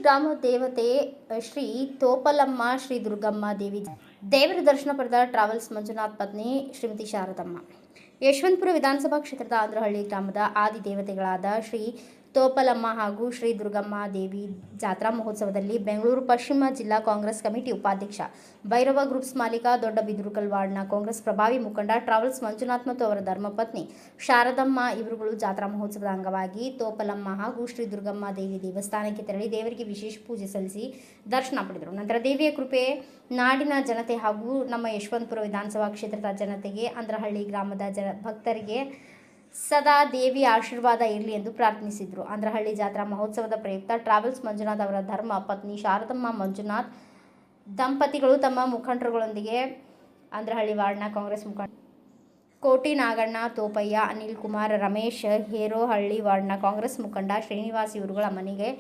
ಗ್ರಾಮ ದೇವತೆ ಶ್ರೀ ತೋಪಲಮ್ಮ ಶ್ರೀ ದುರ್ಗಮ್ಮ ದೇವರ ದರ್ಶನ ಪಡೆದ ಟ್ರಾವೆಲ್ಸ್ ಮಂಜುನಾಥ್ ಪತ್ನಿ ಶ್ರೀಮತಿ ಶಾರದಮ್ಮ. ಯಶವಂತಪುರ ವಿಧಾನಸಭಾ ಕ್ಷೇತ್ರದ ಆಂಧ್ರಹಳ್ಳಿ ಗ್ರಾಮದ ಆದಿ ದೇವತೆಗಳಾದ ಶ್ರೀ ತೋಪಲಮ್ಮ ಹಾಗೂ ಶ್ರೀ ದುರ್ಗಮ್ಮ ದೇವಿ ಜಾತ್ರಾ ಮಹೋತ್ಸವದಲ್ಲಿ ಬೆಂಗಳೂರು ಪಶ್ಚಿಮ ಜಿಲ್ಲಾ ಕಾಂಗ್ರೆಸ್ ಕಮಿಟಿ ಉಪಾಧ್ಯಕ್ಷ, ಭೈರವ ಗ್ರೂಪ್ಸ್ ಮಾಲೀಕ, ದೊಡ್ಡ ಬಿದಿರುಕಲ್ ವಾರ್ಡ್ನ ಕಾಂಗ್ರೆಸ್ ಪ್ರಭಾವಿ ಮುಖಂಡ ಟ್ರಾವೆಲ್ಸ್ ಮಂಜುನಾಥ್ ಮತ್ತು ಅವರ ಧರ್ಮಪತ್ನಿ ಶಾರದಮ್ಮ ಇವರುಗಳು ಜಾತ್ರಾ ಮಹೋತ್ಸವದ ಅಂಗವಾಗಿ ತೋಪಲಮ್ಮ ಹಾಗೂ ಶ್ರೀ ದುರ್ಗಮ್ಮ ದೇವಿ ದೇವಸ್ಥಾನಕ್ಕೆ ತೆರಳಿ ದೇವರಿಗೆ ವಿಶೇಷ ಪೂಜೆ ಸಲ್ಲಿಸಿ ದರ್ಶನ ಪಡೆದರು. ನಂತರ ದೇವಿಯ ಕೃಪೆ ನಾಡಿನ ಜನತೆ ಹಾಗೂ ನಮ್ಮ ಯಶವಂತಪುರ ವಿಧಾನಸಭಾ ಕ್ಷೇತ್ರದ ಜನತೆಗೆ, ಆಂಧ್ರಹಳ್ಳಿ ಗ್ರಾಮದ ಭಕ್ತರಿಗೆ ಸದಾ ದೇವಿ ಆಶೀರ್ವಾದ ಇರಲಿ ಎಂದು ಪ್ರಾರ್ಥಿಸಿದರು. ಆಂಧ್ರಹಳ್ಳಿ ಜಾತ್ರಾ ಮಹೋತ್ಸವದ ಪ್ರಯುಕ್ತ ಟ್ರಾವೆಲ್ಸ್ ಮಂಜುನಾಥ್ ಅವರ ಧರ್ಮ ಪತ್ನಿ ಶಾರದಮ್ಮ ಮಂಜುನಾಥ್ ದಂಪತಿಗಳು ತಮ್ಮ ಮುಖಂಡರುಗಳೊಂದಿಗೆ ಆಂಧ್ರಹಳ್ಳಿ ವಾರ್ಡ್ನ ಕಾಂಗ್ರೆಸ್ ಮುಖಂಡ ಕೋಟಿ ನಾಗಣ್ಣ, ತೋಪಯ್ಯ, ಅನಿಲ್ ಕುಮಾರ್, ರಮೇಶ್, ಹೇರೋಹಳ್ಳಿ ವಾರ್ಡ್ನ ಕಾಂಗ್ರೆಸ್ ಮುಖಂಡ ಶ್ರೀನಿವಾಸ್ ಇವರುಗಳ ಮನೆಗೆ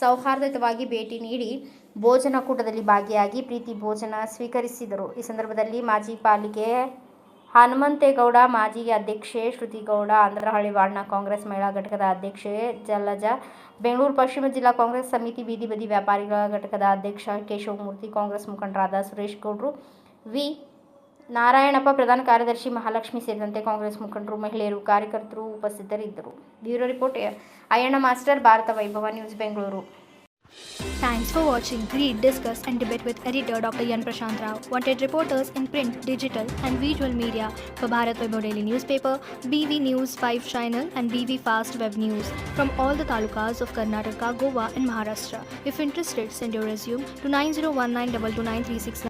ಸೌಹಾರ್ದಯುತವಾಗಿ ಭೇಟಿ ನೀಡಿ ಭೋಜನ ಕೂಟದಲ್ಲಿ ಭಾಗಿಯಾಗಿ ಪ್ರೀತಿ ಭೋಜನ ಸ್ವೀಕರಿಸಿದರು. ಈ ಸಂದರ್ಭದಲ್ಲಿ ಮಾಜಿ ಪಾಲಿಕೆ ಹನುಮಂತೇಗೌಡ, ಮಾಜಿ ಅಧ್ಯಕ್ಷೆ ಶ್ರುತಿಗೌಡ, ಆಂಧ್ರಹಳ್ಳಿ ವಾರ್ಡ್ನ ಕಾಂಗ್ರೆಸ್ ಮಹಿಳಾ ಘಟಕದ ಅಧ್ಯಕ್ಷೆ ಜಲಜಾ, ಬೆಂಗಳೂರು ಪಶ್ಚಿಮ ಜಿಲ್ಲಾ ಕಾಂಗ್ರೆಸ್ ಸಮಿತಿ ಬೀದಿ ಬದಿ ವ್ಯಾಪಾರಿಗಳ ಘಟಕದ ಅಧ್ಯಕ್ಷ ಕೇಶವಮೂರ್ತಿ, ಕಾಂಗ್ರೆಸ್ ಮುಖಂಡರಾದ ಸುರೇಶ್ ಗೌಡ್ರು, ವಿ ನಾರಾಯಣಪ್ಪ, ಪ್ರಧಾನ ಕಾರ್ಯದರ್ಶಿ ಮಹಾಲಕ್ಷ್ಮಿ ಸೇರಿದಂತೆ ಕಾಂಗ್ರೆಸ್ ಮುಖಂಡರು, ಮಹಿಳೆಯರು, ಕಾರ್ಯಕರ್ತರು ಉಪಸ್ಥಿತರಿದ್ದರು. Bureau report Ayyanna master, Bharat Vaibhav news, Bengaluru. Thanks for watching. Read, discuss and debate with editor Dr. Yan Prashant Rao. Wanted reporters in print, digital and visual media for Bharat Vaibhav Daily Newspaper, BV News 5 Channel and BV Fast Web News from all the talukas of Karnataka, Goa and Maharashtra. If interested, send your resume to 9019229369.